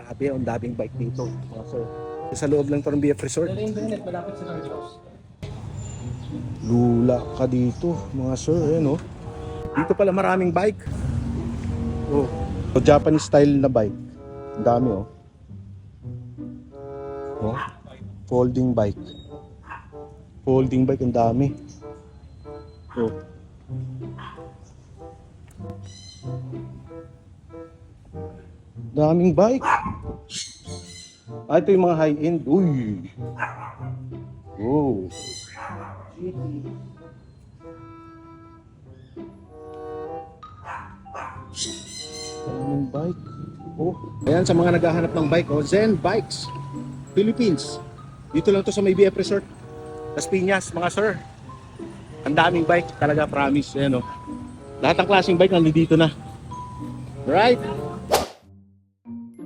Grabe, ang daming bike dito, mga sir. Sa loob lang to ng BF Resort. Malapit sa Carlos. Lula ka dito, mga sir, eh, no? Dito pala maraming bike. Oh, so Japanese style na bike. Ang dami, oh. Oh, folding bike. Folding bike, ang dami. Oh. Daming bike. Ah, ito yung mga high-end. Uy. Oh. Daming bike. Oh. Ayan, sa mga naghahanap ng bike, oh, Zen Bikes Philippines. Dito lang to sa may BF Resort, Las Piñas, mga sir. Ang daming bike, talaga, promise. Ayan, oh. Lahat ng klaseng bike nandito na. Right?